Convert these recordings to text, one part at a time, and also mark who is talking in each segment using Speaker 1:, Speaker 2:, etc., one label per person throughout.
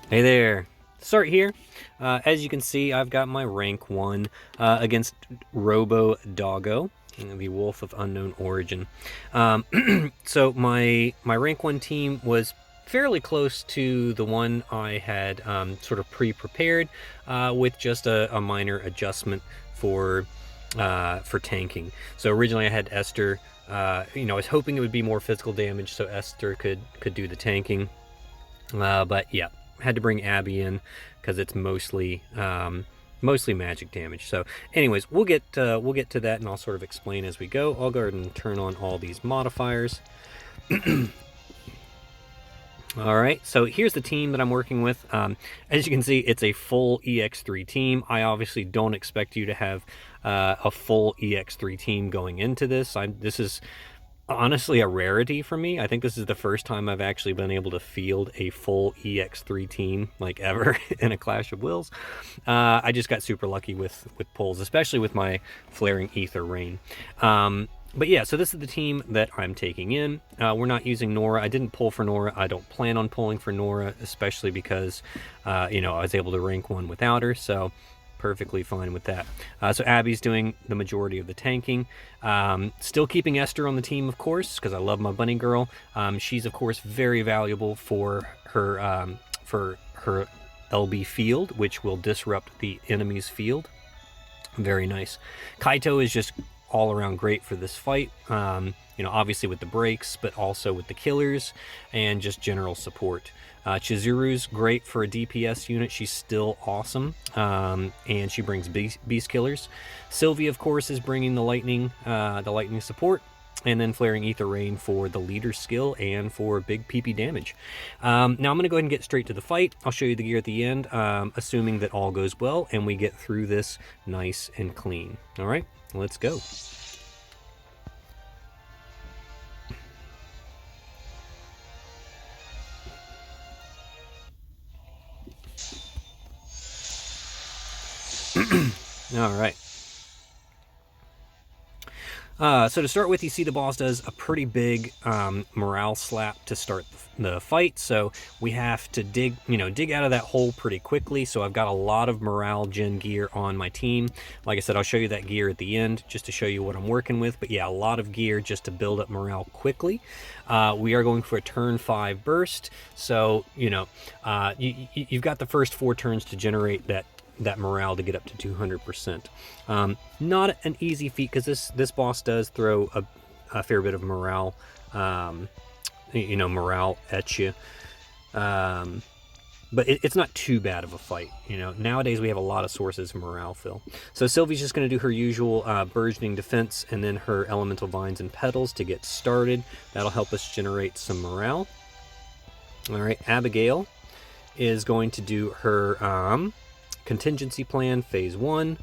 Speaker 1: Hey there. Start here. As you can see, I've got my rank 1 against Robo Doggo, the Wolf of Unknown Origin. So my rank 1 team was fairly close to the one I had sort of pre-prepared with just a minor adjustment for tanking. So originally I had Esther. I was hoping it would be more physical damage so Esther could do the tanking. But yeah, had to bring Abby in because it's mostly magic damage. So, anyways, we'll get to that, and I'll sort of explain as we go. I'll go ahead and turn on all these modifiers. All right, so here's the team that I'm working with. As you can see, it's a full EX3 team. I obviously don't expect you to have a full EX3 team going into this. This is honestly a rarity for me. I think this is the first time I've actually been able to field a full EX3 team, like, ever in a Clash of Wills. I just got super lucky with pulls, especially with my Flaring Ether Rain. But yeah, so this is the team that I'm taking in. We're not using Nora. I didn't pull for Nora. I don't plan on pulling for Nora, especially because, I was able to rank 1 without her, so perfectly fine with that. So Abby's doing the majority of the tanking. Still keeping Esther on the team, of course, because I love my bunny girl. She's, of course, very valuable for her LB field, which will disrupt the enemy's field. Very nice. Kaito is just all around great for this fight. Obviously with the breaks, but also with the killers and just general support. Chizuru's great for a DPS unit. She's still awesome, and she brings beast killers. Sylvie, of course, is bringing the lightning support, and then Flaring Ether Rain for the leader skill and for big PP damage. Now I'm going to go ahead and get straight to the fight. I'll show you the gear at the end, assuming that all goes well and we get through this nice and clean. All right, let's go. All right. So to start with, you see the boss does a pretty big morale slap to start the fight. So we have to dig out of that hole pretty quickly. So I've got a lot of morale gen gear on my team. Like I said, I'll show you that gear at the end just to show you what I'm working with. But yeah, a lot of gear just to build up morale quickly. We are going for a turn 5 burst. So, you've got the first 4 turns to generate that morale to get up to 200%. Not an easy feat because this boss does throw a fair bit of morale, morale at you. But it's not too bad of a fight. Nowadays we have a lot of sources of morale fill. So Sylvie's just going to do her usual burgeoning defense and then her elemental vines and petals to get started. That'll help us generate some morale. All right, Abigail is going to do her contingency plan phase 1,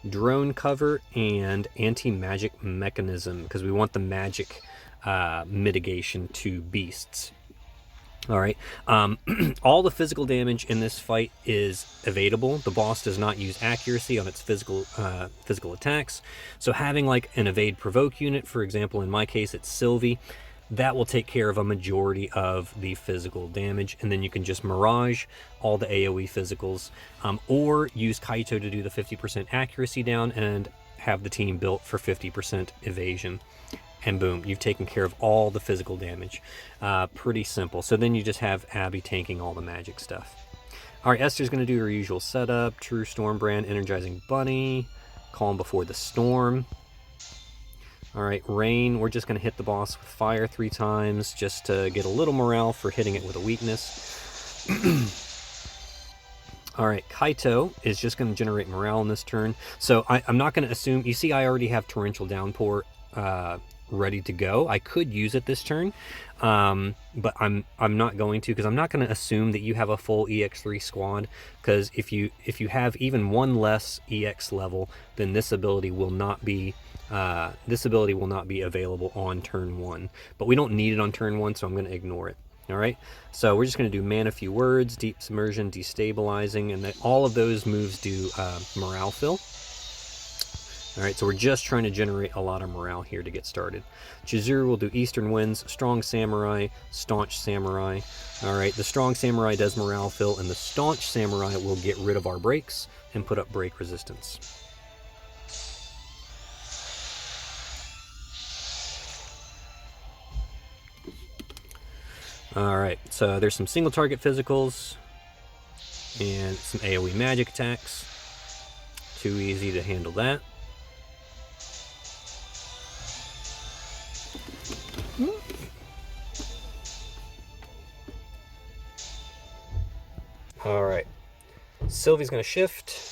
Speaker 1: drone cover, and anti-magic mechanism, because we want the magic mitigation to beasts. All right, all the physical damage in this fight is evadable. The boss does not use accuracy on its physical attacks, so having like an evade provoke unit, for example, in my case it's Sylvie, that will take care of a majority of the physical damage, and then you can just mirage all the AoE physicals, or use Kaito to do the 50% accuracy down and have the team built for 50% evasion. And boom, you've taken care of all the physical damage. Pretty simple. So then you just have Abby tanking all the magic stuff. All right, Esther's going to do her usual setup. True Stormbrand, Energizing Bunny, Calm Before the Storm. All right, Rain, we're just going to hit the boss with fire 3 times just to get a little morale for hitting it with a weakness. All right, Kaito is just going to generate morale in this turn. So I'm not going to assume... You see, I already have Torrential Downpour ready to go. I could use it this turn, but I'm not going to, because I'm not going to assume that you have a full EX3 squad, because if you have even 1 less EX level, then this ability will not be available on turn 1. But we don't need it on turn 1, so I'm going to ignore it. All right, so we're just going to do Mana Few Words, Deep Submersion, Destabilizing, and all of those moves do morale fill. All right, so we're just trying to generate a lot of morale here to get started. Chizuru will do Eastern Winds, Strong Samurai, Staunch Samurai. All right, the Strong Samurai does morale fill, and the Staunch Samurai will get rid of our breaks and put up break resistance. All right, so there's some single target physicals and some AoE magic attacks. Too easy to handle that. All right, Sylvie's going to shift.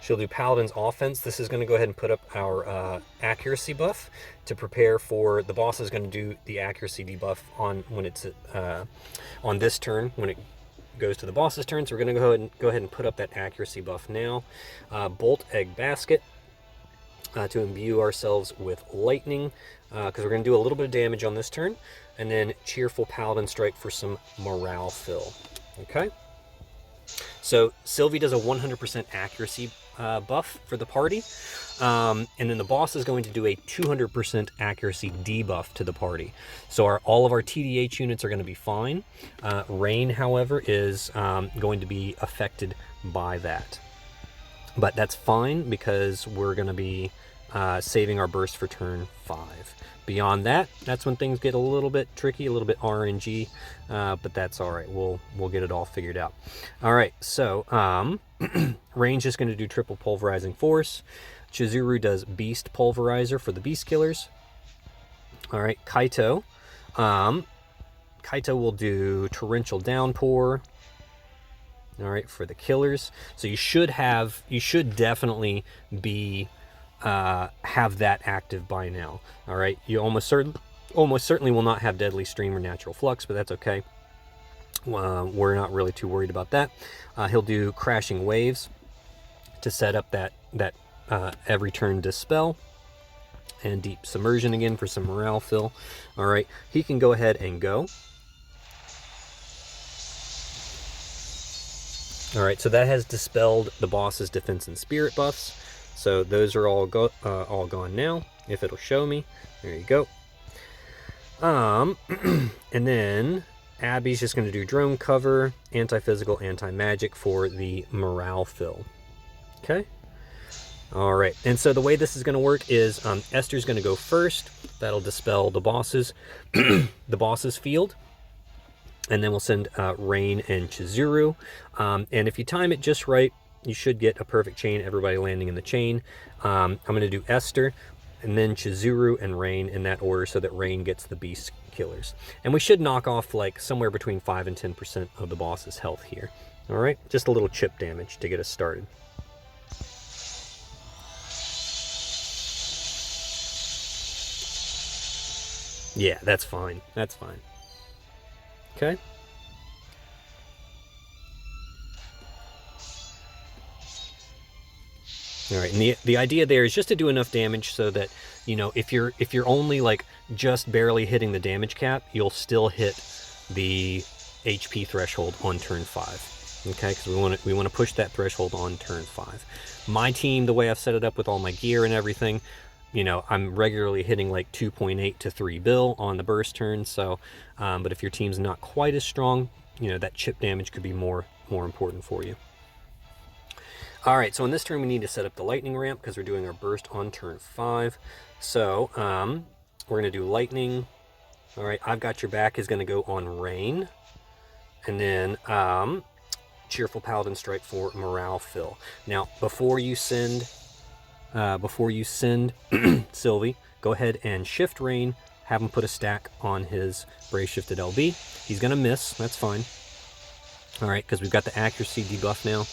Speaker 1: She'll do Paladin's Offense. This is going to go ahead and put up our accuracy buff to prepare for the boss is going to do the accuracy debuff on when it's on this turn when it goes to the boss's turn. So we're going to go ahead and put up that accuracy buff now. Bolt Egg Basket to imbue ourselves with lightning because we're going to do a little bit of damage on this turn, and then Cheerful Paladin Strike for some morale fill. Okay. So Sylvie does a 100% accuracy buff for the party, and then the boss is going to do a 200% accuracy debuff to the party. So all of our TDH units are going to be fine. Rain, however, is going to be affected by that. But that's fine because we're going to be saving our burst for turn 5. Beyond that, that's when things get a little bit tricky, a little bit RNG, but that's all right. We'll get it all figured out. All right, so Rain's just going to do triple pulverizing force. Chizuru does beast pulverizer for the beast killers. All right, Kaito will do torrential downpour. All right, for the killers. So you should definitely be have that active by now. All right, you almost certainly will not have Deadly Stream or Natural Flux, but that's okay. We're not really too worried about that. He'll do Crashing Waves to set up that every turn Dispel, and Deep Submersion again for some morale fill. All right, he can go ahead and go. All right, so that has dispelled the boss's defense and spirit buffs. So those are all gone now, if it'll show me. There you go. And then Abby's just going to do drone cover, anti-physical, anti-magic for the morale fill. Okay. All right. And so the way this is going to work is Esther's going to go first. That'll dispel the boss's field. And then we'll send Rain and Chizuru. And if you time it just right, you should get a perfect chain, everybody landing in the chain. I'm going to do Esther, and then Chizuru and Rain in that order so that Rain gets the beast killers. And we should knock off like somewhere between 5 and 10% of the boss's health here. All right, just a little chip damage to get us started. Yeah, that's fine. That's fine. Okay. All right, and the idea there is just to do enough damage so that, you know, if you're only like just barely hitting the damage cap, you'll still hit the HP threshold on turn 5. Okay, because we want to push that threshold on turn 5. My team, the way I've set it up with all my gear and everything, you know, I'm regularly hitting like 2.8 to 3 bill on the burst turn. So, but if your team's not quite as strong, you know, that chip damage could be more important for you. All right, so in this turn we need to set up the lightning ramp because we're doing our burst on turn 5. So we're going to do lightning. All right, I've Got Your Back is going to go on Rain. And then Cheerful Paladin Strike for morale fill. Now, before you send Sylvie, go ahead and shift Rain, have him put a stack on his Brave Shifted LB. He's going to miss, that's fine. All right, because we've got the accuracy debuff now.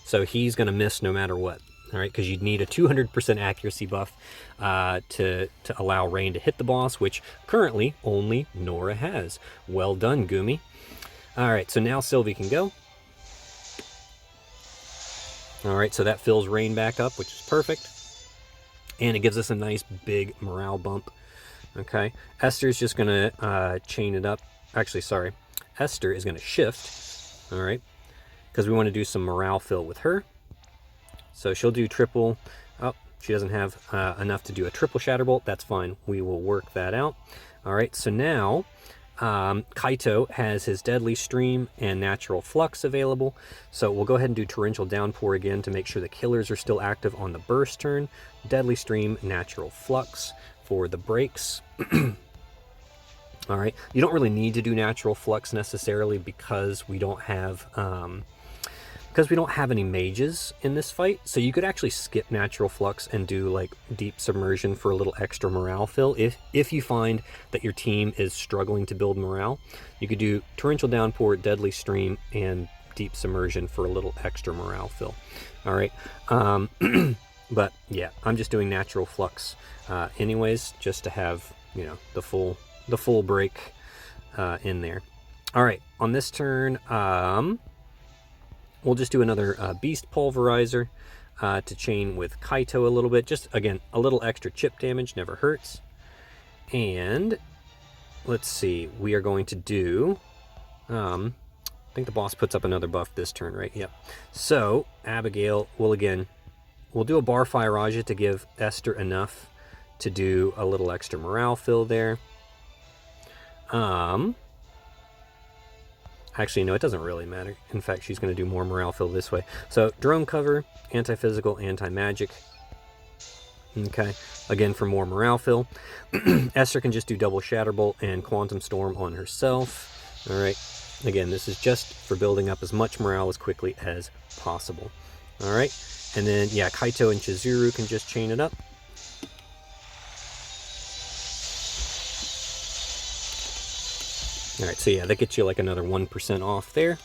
Speaker 1: So he's going to miss no matter what, all right? Because you'd need a 200% accuracy buff to allow Rain to hit the boss, which currently only Nora has. Well done, Gumi. All right, so now Sylvie can go. All right, so that fills Rain back up, which is perfect. And it gives us a nice big morale bump. Okay, Esther's just going to chain it up. Actually, sorry. Esther is going to shift, all right? because we want to do some morale fill with her. So she'll do triple. Oh, she doesn't have enough to do a triple Shatterbolt. That's fine. We will work that out. All right, so now Kaito has his Deadly Stream and Natural Flux available. So we'll go ahead and do Torrential Downpour again to make sure the killers are still active on the burst turn. Deadly Stream, Natural Flux for the breaks. All right, you don't really need to do Natural Flux necessarily because we don't have any mages in this fight. So you could actually skip Natural Flux and do like Deep Submersion for a little extra morale fill. If you find that your team is struggling to build morale, you could do Torrential Downpour, Deadly Stream, and Deep Submersion for a little extra morale fill. All right, but yeah, I'm just doing Natural Flux anyways, just to have, you know, the full break in there. All right, on this turn, we'll just do another Beast Pulverizer to chain with Kaito a little bit. Just, again, a little extra chip damage, never hurts. And let's see, we are going to do... I think the boss puts up another buff this turn, right? Yep. So, Abigail will, again, we'll do a Bar Fire Raja to give Esther enough to do a little extra morale fill there. Actually, no, it doesn't really matter. In fact, she's going to do more morale fill this way. So, Drone Cover, Anti-Physical, Anti-Magic. Okay, again for more morale fill. Esther can just do double Shatterbolt and Quantum Storm on herself. All right, again, this is just for building up as much morale as quickly as possible. All right, and then, yeah, Kaito and Chizuru can just chain it up. All right, so yeah, that gets you like another 1% off there.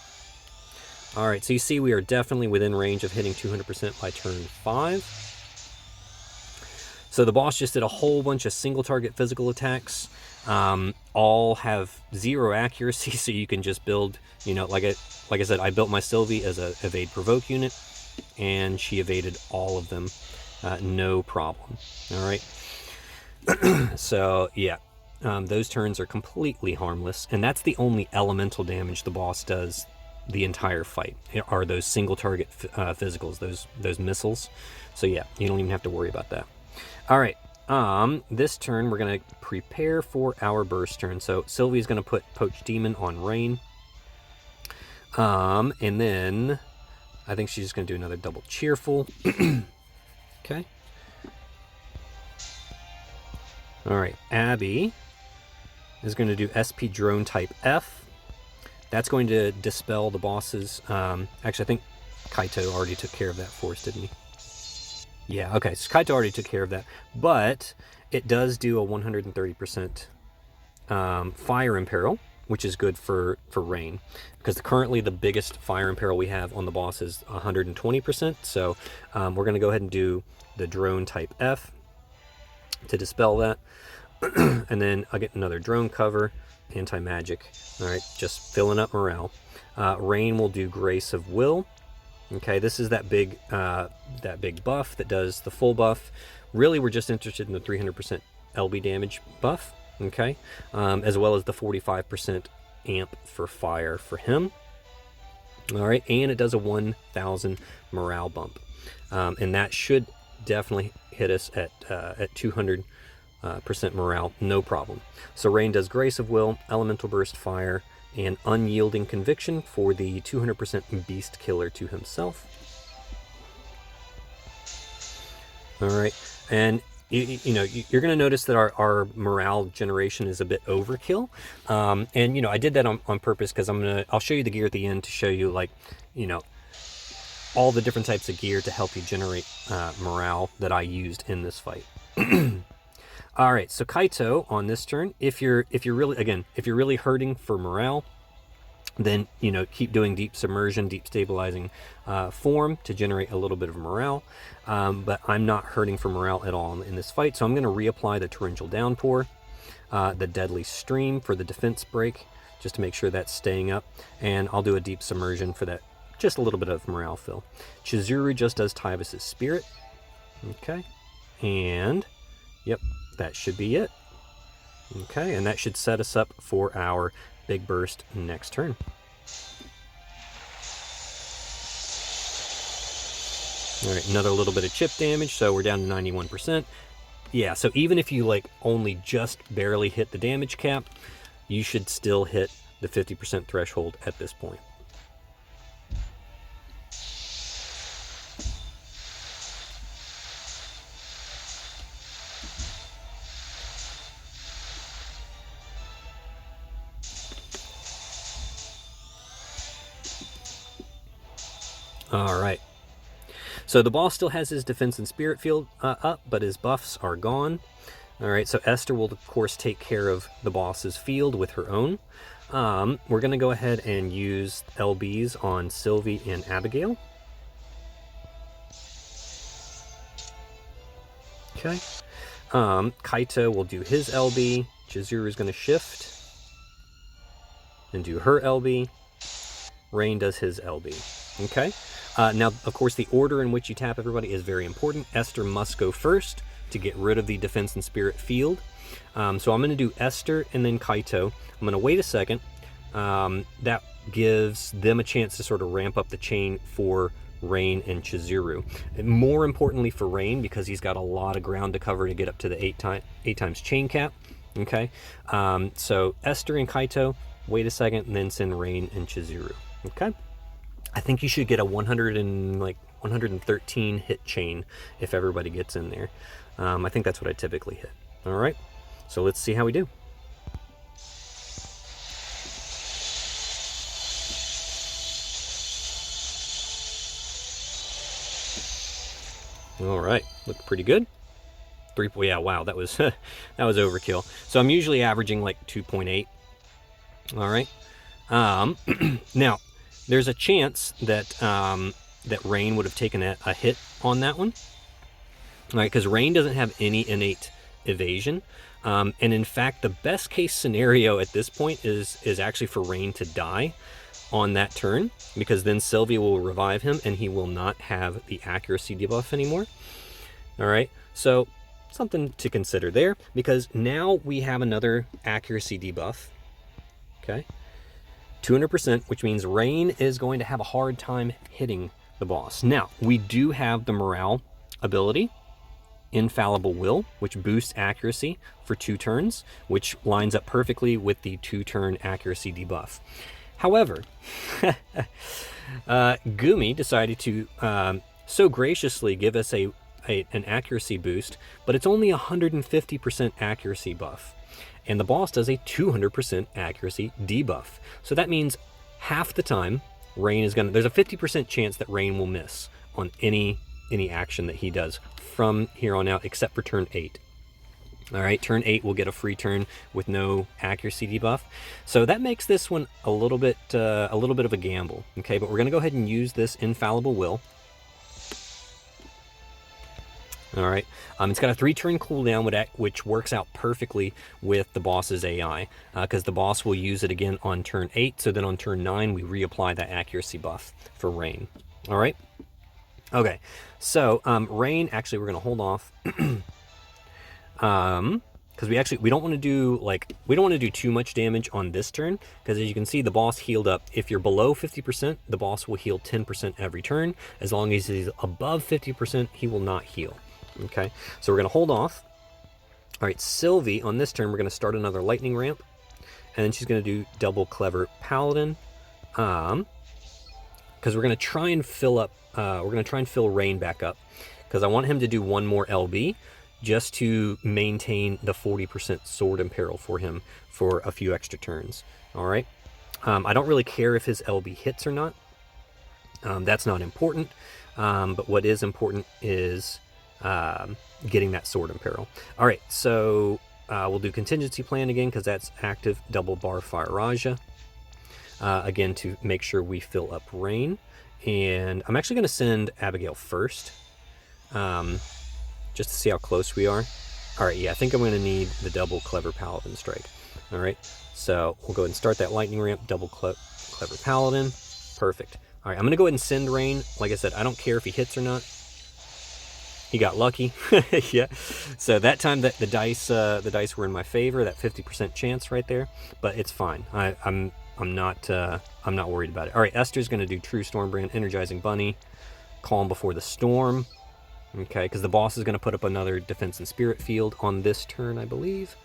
Speaker 1: All right, so you see we are definitely within range of hitting 200% by turn 5. So the boss just did a whole bunch of single target physical attacks. All have 0 accuracy, so you can just build, you know, like I said, I built my Sylvie as a evade provoke unit, and she evaded all of them, no problem. All right, so yeah. Those turns are completely harmless, and that's the only elemental damage the boss does the entire fight, are those single target physicals, those missiles. So yeah, you don't even have to worry about that. All right, this turn we're going to prepare for our burst turn. So Sylvie's going to put Poach Demon on Rain, and then I think she's just going to do another double Cheerful. Okay. All right, Abby is going to do SP Drone Type F. That's going to dispel the boss's... actually, I think Kaito already took care of that for us, didn't he? Yeah, okay, so Kaito already took care of that. But it does do a 130% Fire Imperil, which is good for Rain. Because currently the biggest Fire Imperil we have on the boss is 120%. So we're going to go ahead and do the Drone Type F to dispel that. And then I'll get another Drone Cover, Anti-Magic. All right, just filling up morale. Rain will do Grace of Will. Okay, this is that big buff that does the full buff. Really, we're just interested in the 300% LB damage buff. Okay, as well as the 45% amp for fire for him. All right, and it does a 1,000 morale bump, and that should definitely hit us at 200% morale, no problem. So Rain does Grace of Will, Elemental Burst Fire, and Unyielding Conviction for the 200% Beast Killer to himself. All right, and you know, you're going to notice that our morale generation is a bit overkill, and you know, I did that on purpose because I'll show you the gear at the end to show you, like, you know, all the different types of gear to help you generate morale that I used in this fight. All right, so Kaito on this turn, if you're really hurting for morale, then, you know, keep doing Deep Submersion, Deep Stabilizing form to generate a little bit of morale. But I'm not hurting for morale at all in this fight, so I'm going to reapply the Torrential Downpour, the Deadly Stream for the defense break, just to make sure that's staying up, and I'll do a Deep Submersion for that, just a little bit of morale fill. Chizuru just does Tyvus' Spirit. Okay, and yep, that should be it. Okay, and that should set us up for our big burst next turn. All right, another little bit of chip damage, so we're down to 91%. Yeah, so even if you like only just barely hit the damage cap, you should still hit the 50% threshold at this point. All right. So the boss still has his defense and spirit field up, but his buffs are gone. All right, so Esther will, of course, take care of the boss's field with her own. We're going to go ahead and use LBs on Sylvie and Abigail. Okay. Kaito will do his LB. Chizuru is going to shift and do her LB. Rain does his LB. Okay. Now, of course, the order in which you tap everybody is very important. Esther must go first to get rid of the defense and spirit field. So I'm going to do Esther and then Kaito. I'm going to wait a second. That gives them a chance to sort of ramp up the chain for Rain and Chizuru. And more importantly for Rain, because he's got a lot of ground to cover to get up to the 8 times chain cap. Okay. So Esther and Kaito, wait a second, and then send Rain and Chizuru. Okay. I think you should get a 113 hit chain if everybody gets in there. I think that's what I typically hit. All right, so let's see how we do. All right, look pretty good. Yeah, wow, that was that was overkill. So I'm usually averaging like 2.8. All right. Now, there's a chance that that Rain would have taken a hit on that one. All right, because Rain doesn't have any innate evasion. And in fact, the best case scenario at this point is actually for Rain to die on that turn, because then Sylvia will revive him and he will not have the accuracy debuff anymore. All right, so something to consider there, because now we have another accuracy debuff. Okay. 200%, which means Rain is going to have a hard time hitting the boss. Now, we do have the morale ability, Infallible Will, which boosts accuracy for 2 turns, which lines up perfectly with the 2-turn accuracy debuff. However, Gumi decided to so graciously give us an accuracy boost, but it's only 150% accuracy buff. And the boss does a 200% accuracy debuff. So that means half the time Rain is there's a 50% chance that Rain will miss on any action that he does from here on out, except for turn 8. All right, turn 8 will get a free turn with no accuracy debuff. So that makes this one a little bit of a gamble. Okay, but we're gonna go ahead and use this Infallible Will. All right, it's got a 3-turn cooldown, which works out perfectly with the boss's AI, because the boss will use it again on turn 8. So then on turn 9, we reapply that accuracy buff for Rain. All right. Okay, so Rain, actually, we're gonna hold off, because we don't want to do too much damage on this turn, because as you can see, the boss healed up. If you're below 50%, the boss will heal 10% every turn. As long as he's above 50%, he will not heal. Okay, so we're going to hold off. All right, Sylvie, on this turn, we're going to start another lightning ramp, and then she's going to do double clever paladin, because we're going to try and fill Rain back up, because I want him to do one more LB just to maintain the 40% sword in peril for him for a few extra turns. All right, I don't really care if his LB hits or not. That's not important, but what is important is getting that sword in peril. All right, so we'll do contingency plan again, because that's active double bar fire Raja, again to make sure we fill up Rain. And I'm actually going to send Abigail first, just to see how close we are. All right, yeah, I think I'm going to need the double clever paladin strike. All right, so we'll go ahead and start that lightning ramp, double clever paladin. Perfect. All right, I'm going to go ahead and send Rain. Like I said, I don't care if he hits or not. He got lucky. Yeah. So that time that the dice were in my favor, that 50% chance right there, but it's fine. I'm not worried about it. All right, Esther's going to do True Stormbrand, Energizing Bunny, Calm Before the Storm. Okay, because the boss is going to put up another Defense and Spirit field on this turn, I believe.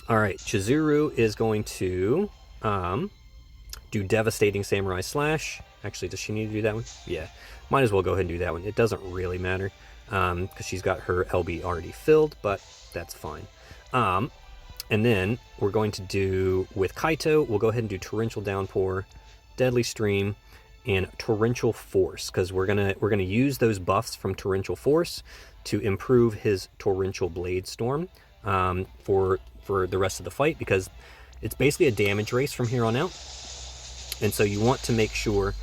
Speaker 1: All right, Chizuru is going to do Devastating Samurai Slash. Actually, does she need to do that one? Yeah, might as well go ahead and do that one. It doesn't really matter because she's got her LB already filled, but that's fine. And then we're going to do, with Kaito, we'll go ahead and do Torrential Downpour, Deadly Stream, and Torrential Force, because we're gonna use those buffs from Torrential Force to improve his Torrential Blade Storm for the rest of the fight, because it's basically a damage race from here on out, and so you want to make sure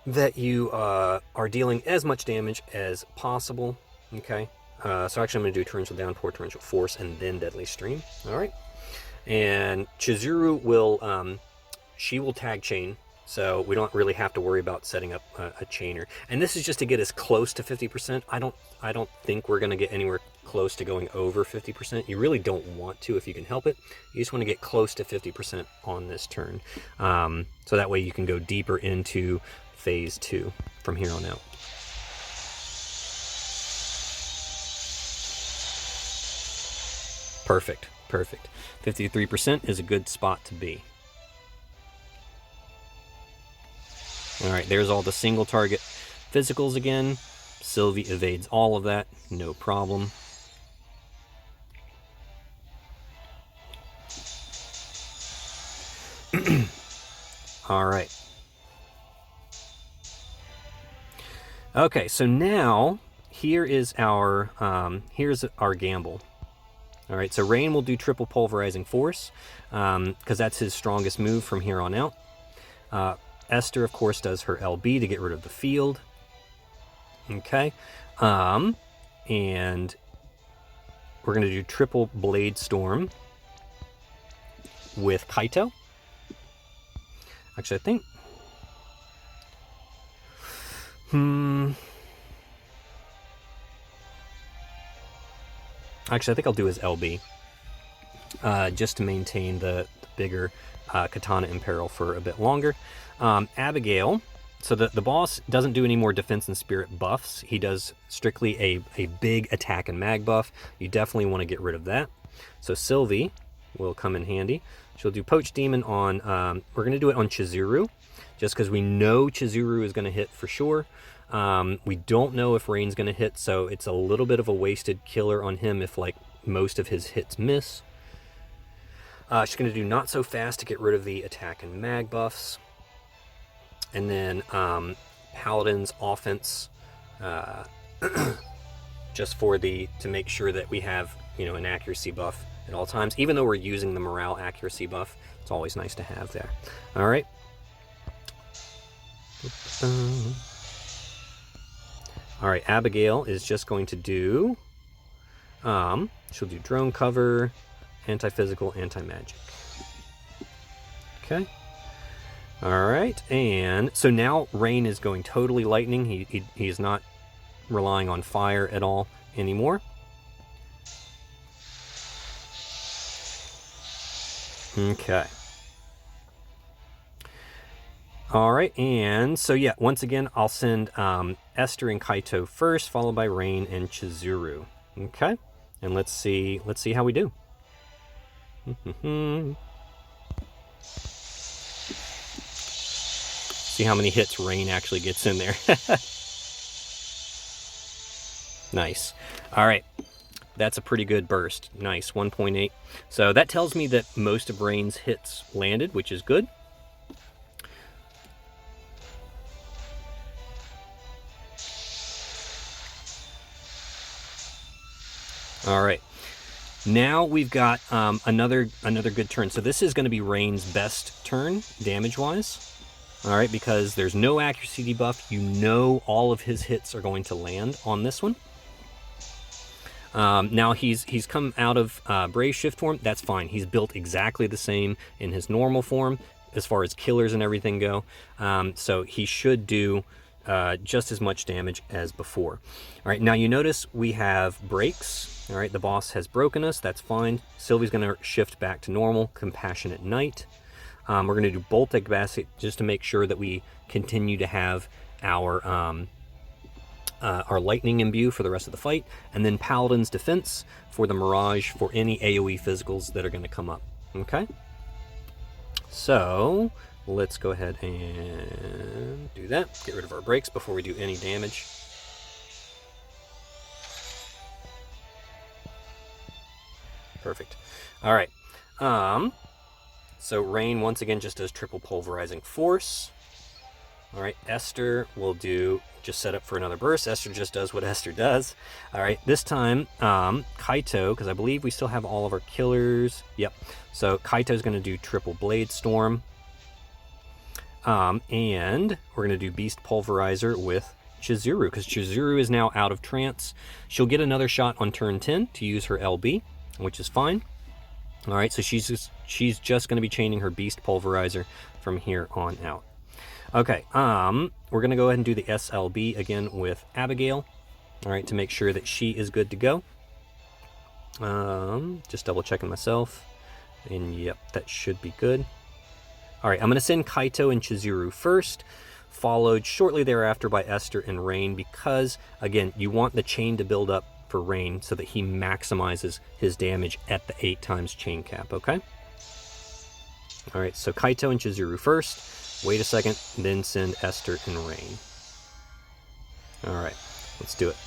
Speaker 1: that you are dealing as much damage as possible. Okay, so actually I'm going to do Torrential Downpour, Torrential Force, and then Deadly Stream. All right, and Chizuru will she will tag chain, so we don't really have to worry about setting up a chainer. And this is just to get us close to 50%. I don't think we're going to get anywhere close to going over 50%. You really don't want to if you can help it. You just want to get close to 50% on this turn, so that way you can go deeper into phase 2 from here on out. Perfect, perfect. 53% is a good spot to be. All right, there's all the single target physicals again. Sylvie evades all of that, no problem. All right. Okay, so now here's our gamble. All right, so Rain will do Triple Pulverizing Force because that's his strongest move from here on out. Esther, of course, does her LB to get rid of the field. Okay, and we're going to do Triple Blade Storm with Kaito. Actually, I think... Actually, I think I'll do his LB, just to maintain the bigger Katana Imperil for a bit longer. Abigail, so the boss doesn't do any more Defense and Spirit buffs. He does strictly a big attack and mag buff. You definitely want to get rid of that. So Sylvie will come in handy. She'll do Poach Demon on, we're going to do it on Chizuru, just because we know Chizuru is going to hit for sure. We don't know if Rain's going to hit, so it's a little bit of a wasted killer on him if, like, most of his hits miss. She's going to do Not So Fast to get rid of the attack and mag buffs. And then Paladin's offense, just to make sure that we have, an accuracy buff at all times. Even though we're using the morale accuracy buff, it's always nice to have there. All right. All right, Abigail is just going to do, she'll do Drone Cover, Anti-Physical, Anti-Magic. Okay. All right, and so now Rain is going totally lightning. He's not relying on fire at all anymore. Okay. All right, and so yeah, once again, I'll send Esther and Kaito first, followed by Rain and Chizuru. Okay, and let's see how we do. See how many hits Rain actually gets in there. Nice. All right, that's a pretty good burst. Nice, 1.8. So that tells me that most of Rain's hits landed, which is good. All right, now we've got another good turn. So this is going to be Rain's best turn, damage-wise. All right, because there's no accuracy debuff. All of his hits are going to land on this one. Now he's come out of Brave Shift form. That's fine. He's built exactly the same in his normal form as far as killers and everything go. So he should do just as much damage as before. All right, now you notice we have breaks. All right, the boss has broken us. That's fine. Sylvie's going to shift back to normal. Compassionate Knight. We're going to do Bolt Egg Basket just to make sure that we continue to have our Lightning Imbue for the rest of the fight, and then Paladin's Defense for the Mirage for any AoE physicals that are going to come up. Okay? So, let's go ahead and do that. Get rid of our breaks before we do any damage. Perfect. All right. So Rain once again just does triple pulverizing force. All right, Esther will do just set up for another burst. Esther just does what Esther does. All right, this time Kaito, because I believe we still have all of our killers. Yep. So Kaito's going to do triple blade storm, and we're going to do beast pulverizer with Chizuru, because Chizuru is now out of trance. She'll get another shot on turn 10 to use her LB, which is fine. All right, so she's just going to be chaining her beast pulverizer from here on out. Okay, we're going to go ahead and do the SLB again with Abigail, all right, to make sure that she is good to go. Just double checking myself, and yep, that should be good. All right, I'm going to send Kaito and Chizuru first, followed shortly thereafter by Esther and Rain, because, again, you want the chain to build up for Rain so that he maximizes his damage at the 8 times chain cap, okay? All right, so Kaito and Chizuru first, wait a second, then send Esther and Rain. All right, let's do it.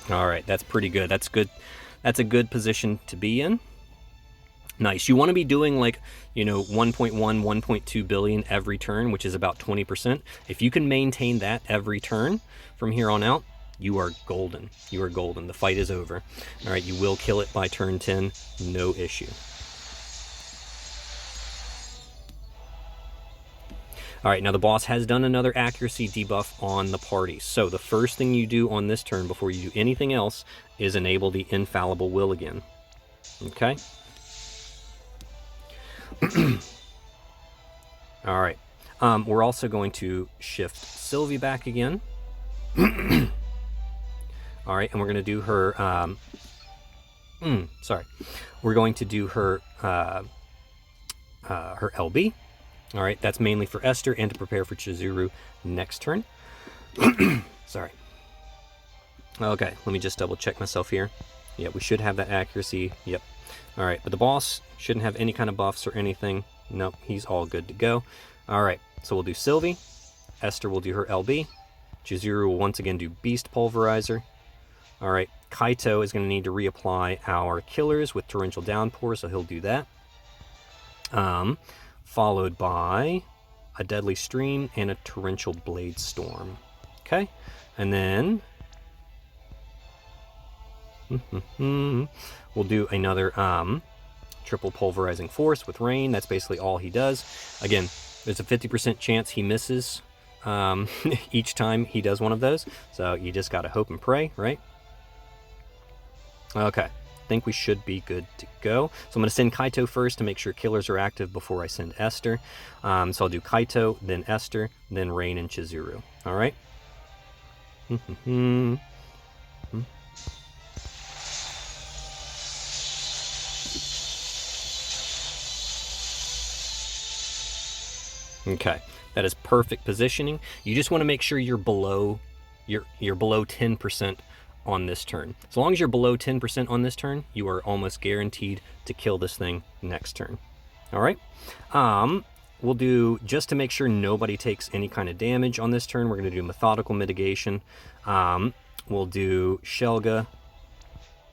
Speaker 1: All right, that's pretty good. That's good. That's a good position to be in. Nice. You want to be doing like, 1.1, 1.2 billion every turn, which is about 20%. If you can maintain that every turn from here on out, you are golden. You are golden. The fight is over. All right, you will kill it by turn 10, no issue. All right, now the boss has done another accuracy debuff on the party. So the first thing you do on this turn before you do anything else is enable the infallible will again. Okay? All right. We're also going to shift Sylvie back again. All right, and we're going to do her... We're going to do her her LB. All right, that's mainly for Esther and to prepare for Chizuru next turn. Sorry. Okay, let me just double check myself here. Yeah, we should have that accuracy. Yep. All right, but the boss shouldn't have any kind of buffs or anything. Nope, he's all good to go. All right, so we'll do Sylvie. Esther will do her LB. Chizuru will once again do Beast Pulverizer. All right, Kaito is going to need to reapply our killers with Torrential Downpour, so he'll do that. Followed by a Deadly Stream and a Torrential Blade Storm. Okay, and then we'll do another triple pulverizing force with Rain. That's basically all he does. Again, there's a 50% chance he misses each time he does one of those, so you just gotta hope and pray, right? Okay, I think we should be good to go. So I'm going to send Kaito first to make sure killers are active before I send Esther. So I'll do Kaito, then Esther, then Rain and Chizuru. All right? Okay, that is perfect positioning. You just want to make sure you're below 10% on this turn. As long as you're below 10% on this turn, you are almost guaranteed to kill this thing next turn. All right? We'll do, just to make sure nobody takes any kind of damage on this turn, we're going to do Methodical Mitigation. We'll do Shelga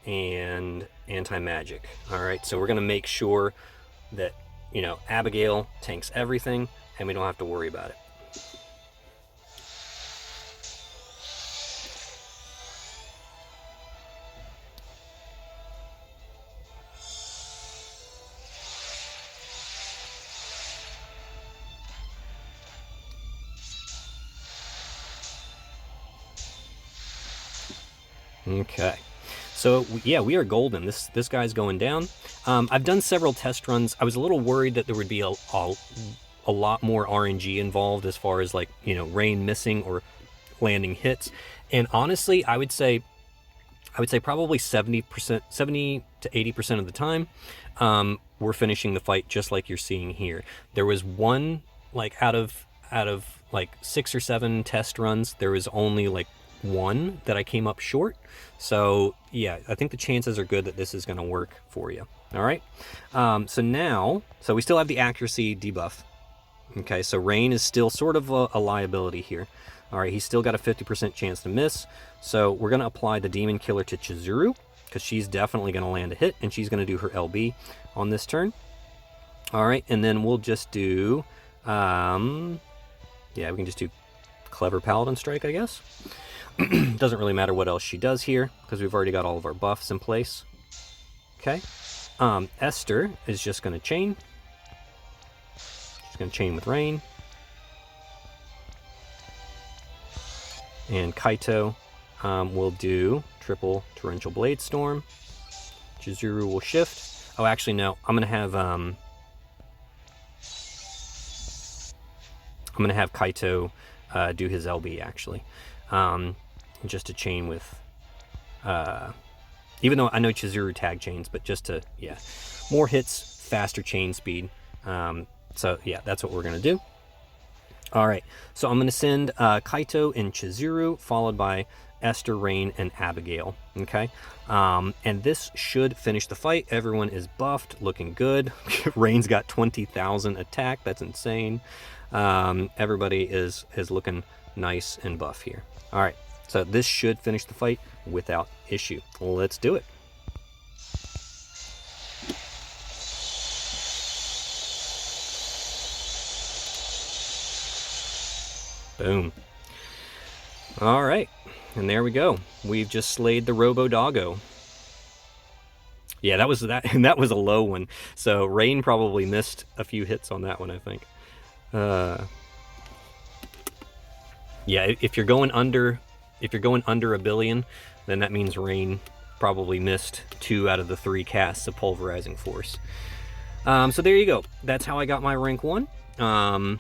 Speaker 1: and Anti-Magic. All right, so we're going to make sure that, Abigail tanks everything, and we don't have to worry about it. Okay, so yeah, we are golden. This guy's going down. I've done several test runs. I was a little worried that there would be a lot more RNG involved as far as Rain missing or landing hits. And honestly, I would say probably 70%, 70 to 80% of the time, we're finishing the fight just like you're seeing here. There was one, like out of like 6 or 7 test runs, there was only like one that I came up short. So yeah, I think the chances are good that this is going to work for you. All right. So we still have the accuracy debuff. Okay, so Rain is still sort of a liability here. All right, he's still got a 50% chance to miss. So we're going to apply the Demon Killer to Chizuru, because she's definitely going to land a hit, and she's going to do her LB on this turn. All right, and then we'll just do, yeah, we can just do Clever Paladin Strike, I guess. Doesn't really matter what else she does here, because we've already got all of our buffs in place. Okay, Esther is just going to chain. She's going to chain with Rain. And Kaito will do triple Torrential Blade Storm. Chizuru will shift. Oh, actually, no. I'm gonna have Kaito do his LB actually, just to chain with. Even though I know Chizuru tag chains, but just to more hits, faster chain speed. So yeah, that's what we're gonna do. All right, so I'm going to send Kaito and Chizuru, followed by Esther, Rain, and Abigail, okay? And this should finish the fight. Everyone is buffed, looking good. Rain's got 20,000 attack. That's insane. Everybody is looking nice and buff here. All right, so this should finish the fight without issue. Let's do it. Boom. All right, and there we go. We've just slayed the Robo Doggo. Yeah, that was and that was a low one. So Rain probably missed a few hits on that one, I think. Yeah, if you're going under a billion, then that means Rain probably missed 2 out of the 3 casts of Pulverizing Force. So there you go. That's how I got my rank 1.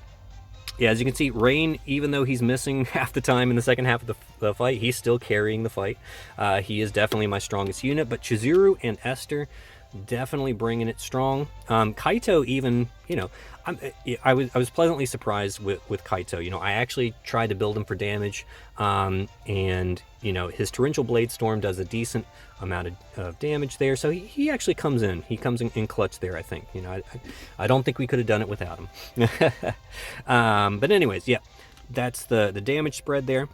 Speaker 1: Yeah, as you can see, Rain, even though he's missing half the time in the second half of the fight, he's still carrying the fight. He is definitely my strongest unit, but Chizuru and Esther definitely bringing it strong. Kaito even, you know, I was pleasantly surprised with Kaito. You know, I actually tried to build him for damage, and, you know, his Torrential Blade Storm does a decent amount of damage there, so he actually comes in. He comes in clutch there, I think. You know, I don't think we could have done it without him. But anyways, yeah, that's the damage spread there.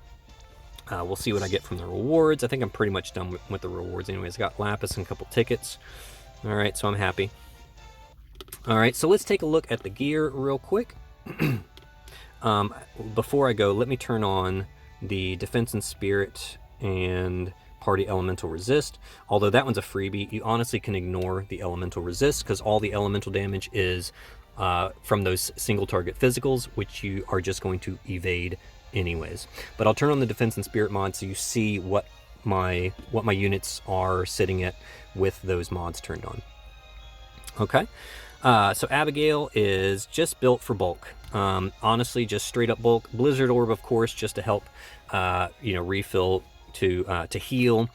Speaker 1: We'll see what I get from the rewards. I think I'm pretty much done with the rewards anyways. I got Lapis and a couple tickets. All right, so I'm happy. All right, so let's take a look at the gear real quick. Before I go, let me turn on the Defense and Spirit and Party Elemental Resist. Although that one's a freebie, you honestly can ignore the Elemental Resist because all the elemental damage is from those single target physicals, which you are just going to evade anyways. But I'll turn on the Defense and Spirit mod so you see what my units are sitting at with those mods turned on. Okay, so Abigail is just built for bulk. Honestly, just straight up bulk. Blizzard Orb, of course, just to help you know, refill to heal,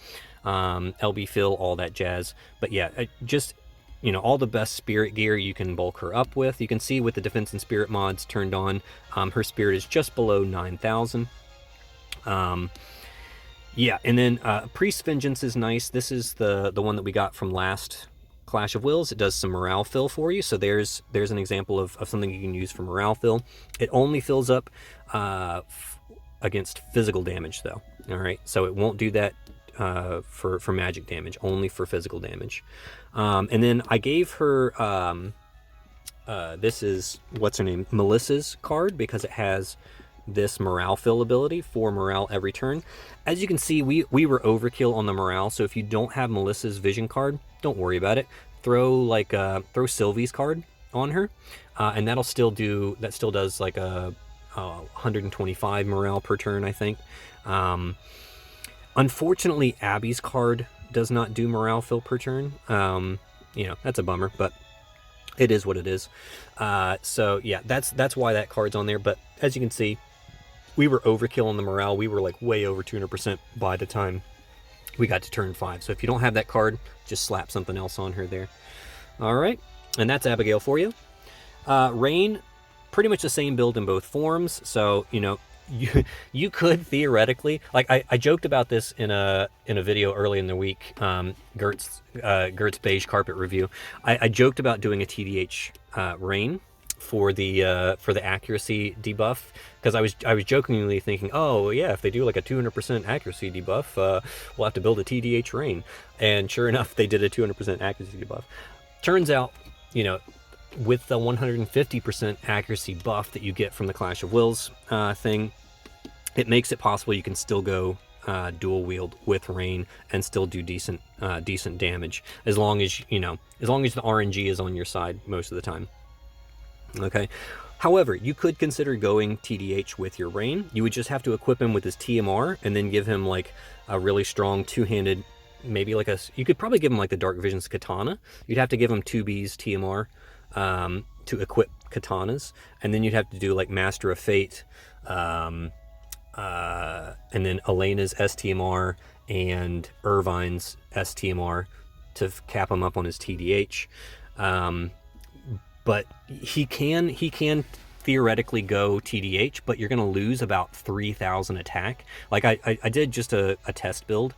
Speaker 1: LB fill, all that jazz. But yeah, just, you know, all the best spirit gear you can bulk her up with. You can see with the Defense and Spirit mods turned on, her spirit is just below 9,000. Yeah, and then Priest Vengeance is nice. This is the one that we got from last Clash of Wills. It does some morale fill for you. So there's an example of something you can use for morale fill. It only fills up against physical damage though. All right, so it won't do that for magic damage, only for physical damage. And then I gave her this is, what's her name, Melissa's card, because it has this morale fill ability for morale every turn. As you can see, we were overkill on the morale, so if you don't have Melissa's vision card, don't worry about it. Throw Sylvie's card on her, and that still does like a 125 morale per turn, I think. Unfortunately, Abby's card does not do morale fill per turn. You know, that's a bummer, but it is what it is. So yeah, that's why that card's on there. But as you can see, we were overkill on the morale. We were like way over 200% by the time we got to turn 5. So if you don't have that card, just slap something else on her there. All right, and that's Abigail for you. Rain, pretty much the same build in both forms. So, you know, you could theoretically, like I joked about this in a video early in the week, Gert's beige carpet review. I joked about doing a TDH Rain for the accuracy debuff, because I was jokingly thinking, oh yeah, if they do like a 200% accuracy debuff, we'll have to build a TDH Rain. And sure enough, they did a 200% accuracy debuff. Turns out, you know, with the 150% accuracy buff that you get from the Clash of Wills thing, it makes it possible you can still go dual wield with Rain and still do decent damage, as long as, you know, as long as the RNG is on your side most of the time. Okay. However, you could consider going TDH with your Rain. You would just have to equip him with his TMR and then give him like a really strong two-handed, maybe like you could probably give him like the Dark Vision's Katana. You'd have to give him 2B's TMR to equip katanas, and then you'd have to do like Master of Fate, and then Elena's STMR and Irvine's STMR to cap him up on his TDH. But he can theoretically go TDH, but you're going to lose about 3,000 attack. Like I did just a test build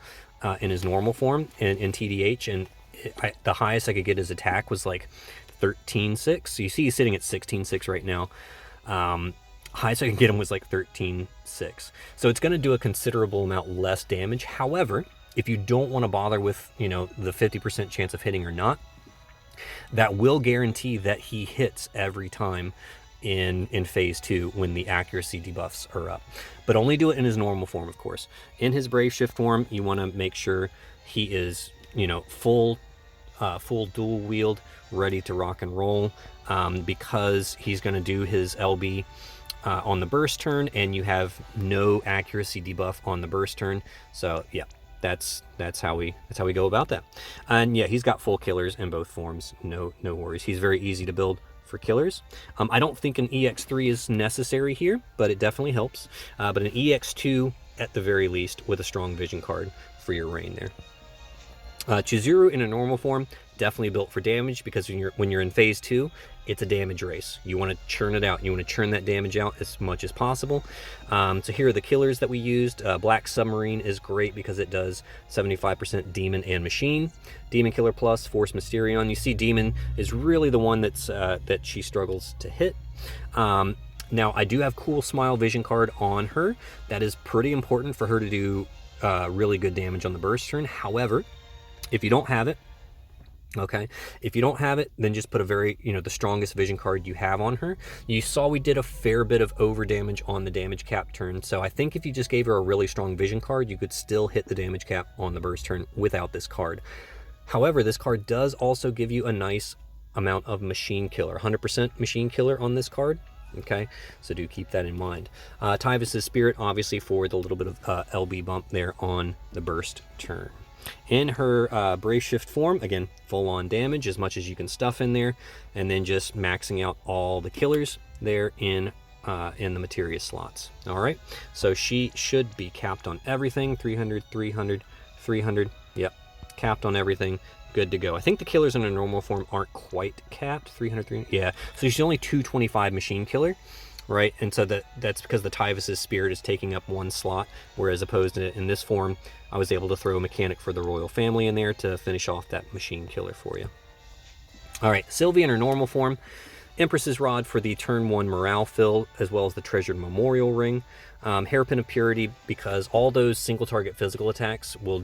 Speaker 1: in his normal form in TDH, and the highest I could get his attack was like 13.6. So you see he's sitting at 16.6 right now. Highest I can get him was like 13.6. So it's going to do a considerable amount less damage. However, if you don't want to bother with, you know, the 50% chance of hitting or not, that will guarantee that he hits every time in phase 2 when the accuracy debuffs are up. But only do it in his normal form, of course. In his Brave Shift form, you want to make sure he is, you know, full dual wield, ready to rock and roll, because he's going to do his LB on the burst turn, and you have no accuracy debuff on the burst turn. So yeah, that's how we go about that. And yeah, he's got full killers in both forms. No worries. He's very easy to build for killers. I don't think an EX3 is necessary here, but it definitely helps. But an EX2 at the very least, with a strong vision card for your Rain there. Chizuru in a normal form, definitely built for damage, because when you're in phase 2, it's a damage race. You want to churn it out. You want to churn that damage out as much as possible. So here are the killers that we used. Black Submarine is great because it does 75% Demon and Machine. Demon Killer Plus, Force Mysterion. You see Demon is really the one that she struggles to hit. Now, I do have Cool Smile Vision card on her. That is pretty important for her to do really good damage on the burst turn. However, if you don't have it, okay, if you don't have it, then just put a very, you know, the strongest vision card you have on her. You saw we did a fair bit of over damage on the damage cap turn, so I think if you just gave her a really strong vision card, you could still hit the damage cap on the burst turn without this card. However, this card does also give you a nice amount of machine killer, 100% machine killer on this card. Okay, so do keep that in mind. Tyvus's Spirit, obviously, for the little bit of LB bump there on the burst turn. In her Brave Shift form, again, full-on damage, as much as you can stuff in there, and then just maxing out all the killers there in the materia slots. All right, so she should be capped on everything, 300, 300, 300, yep, capped on everything, good to go. I think the killers in a normal form aren't quite capped, 300, 300, yeah, so she's only 225 machine killer, right? And so that's because the Tyvus's Spirit is taking up one slot, whereas opposed to in this form, I was able to throw a mechanic for the royal family in there to finish off that machine killer for you. All right, Sylvie in her normal form, Empress's Rod for the turn 1 morale fill, as well as the treasured memorial ring. Hairpin of Purity, because all those single target physical attacks will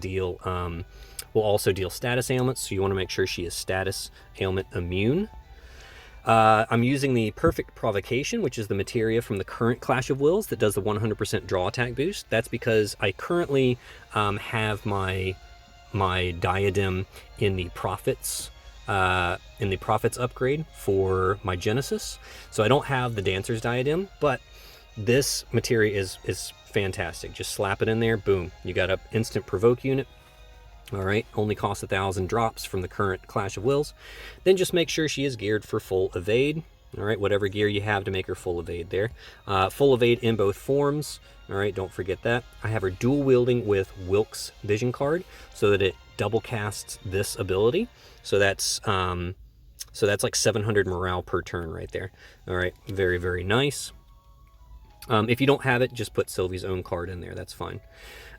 Speaker 1: also deal status ailments, so you want to make sure she is status ailment immune. I'm using the Perfect Provocation, which is the materia from the current Clash of Wills that does the 100% draw attack boost. That's because I currently have my diadem in the Prophets upgrade for my Genesis. So I don't have the Dancer's diadem, but this materia is fantastic. Just slap it in there, boom, you got an instant provoke unit. All right, only costs 1,000 drops from the current Clash of Wills. Then just make sure she is geared for full evade. All right, whatever gear you have to make her full evade there. Full evade in both forms. All right, don't forget that. I have her dual wielding with Wilk's Vision card so that it double casts this ability. So that's like 700 morale per turn right there. All right, very, very nice. If you don't have it, just put Sylvie's own card in there. That's fine.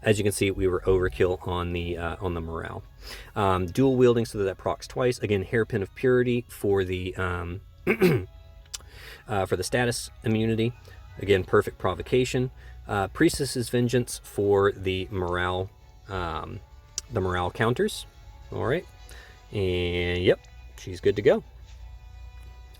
Speaker 1: As you can see, we were overkill on the morale. Dual wielding so that procs twice. Again, Hairpin of Purity for the for the status immunity. Again, perfect provocation. Priestess's Vengeance for the morale counters. All right, and yep, she's good to go.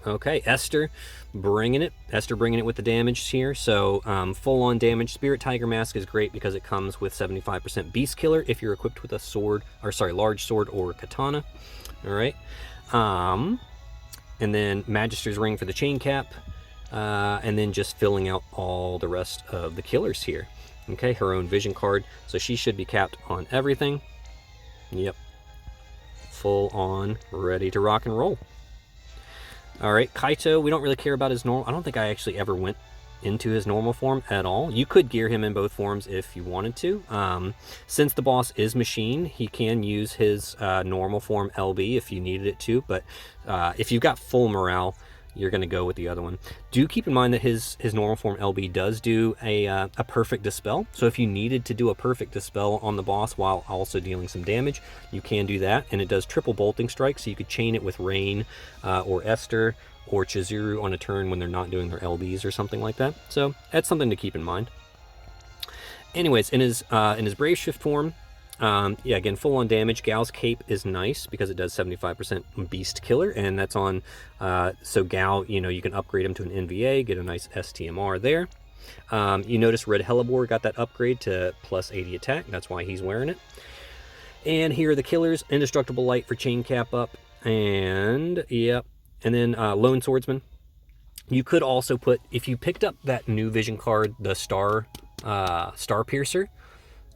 Speaker 1: Okay, Esther bringing it. Esther bringing it with the damage here. So full-on damage. Spirit Tiger Mask is great because it comes with 75% Beast Killer if you're equipped with a sword, or sorry, large sword or katana. All right. And then Magister's Ring for the chain cap. And then just filling out all the rest of the killers here. Okay, her own vision card. So she should be capped on everything. Yep. Full on, ready to rock and roll. All right, Kaito, we don't really care about his normal. I don't think I actually ever went into his normal form at all. You could gear him in both forms if you wanted to. Since the boss is machine, he can use his normal form LB if you needed it to, but if you've got full morale, you're going to go with the other one. Do keep in mind that his normal form LB does do a perfect dispel. So if you needed to do a perfect dispel on the boss while also dealing some damage, you can do that. And it does triple bolting strike, so you could chain it with Rain or Esther or Chizuru on a turn when they're not doing their LBs or something like that. So that's something to keep in mind. Anyways, in his Brave Shift form, yeah, again, full on damage. Gal's Cape is nice because it does 75% Beast Killer, and that's on, so Gal, you know, you can upgrade him to an NVA, get a nice STMR there. You notice Red Hellebore got that upgrade to plus 80 attack, that's why he's wearing it. And here are the killers. Indestructible Light for chain cap up, and, yep, and then Lone Swordsman. You could also put, if you picked up that new vision card, the Star Piercer,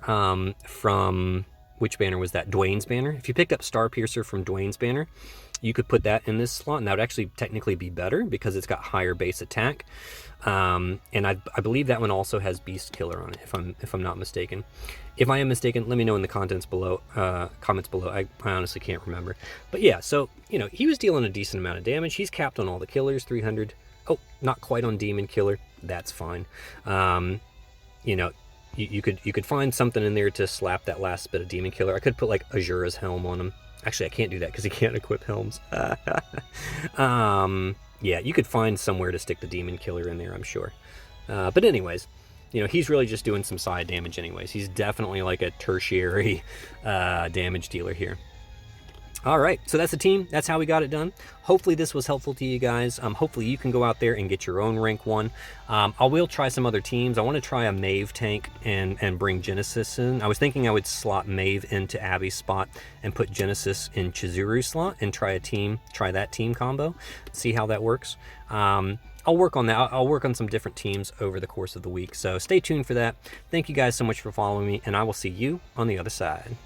Speaker 1: from which banner was that? Dwayne's banner. If you picked up Star Piercer from Dwayne's banner, you could put that in this slot, and that would actually technically be better because it's got higher base attack. And I believe that one also has Beast Killer on it, if I'm not mistaken. If I am mistaken, let me know in the comments below. I honestly can't remember. But yeah, so you know, he was dealing a decent amount of damage. He's capped on all the killers, 300. Oh, not quite on Demon Killer. That's fine. You know, you could find something in there to slap that last bit of Demon Killer. I could put like Azura's helm on him. Actually, I can't do that because he can't equip helms. Yeah, you could find somewhere to stick the Demon Killer in there, I'm sure. But anyways, you know, he's really just doing some side damage anyways. He's definitely like a tertiary damage dealer here. All right, so that's the team. That's how we got it done. Hopefully this was helpful to you guys. Hopefully you can go out there and get your own rank 1. I will try some other teams. I want to try a Maeve tank and bring Genesis in. I was thinking I would slot Maeve into Abby's spot and put Genesis in Chizuru's slot and try that team combo, see how that works. I'll work on that. I'll work on some different teams over the course of the week. So stay tuned for that. Thank you guys so much for following me, and I will see you on the other side.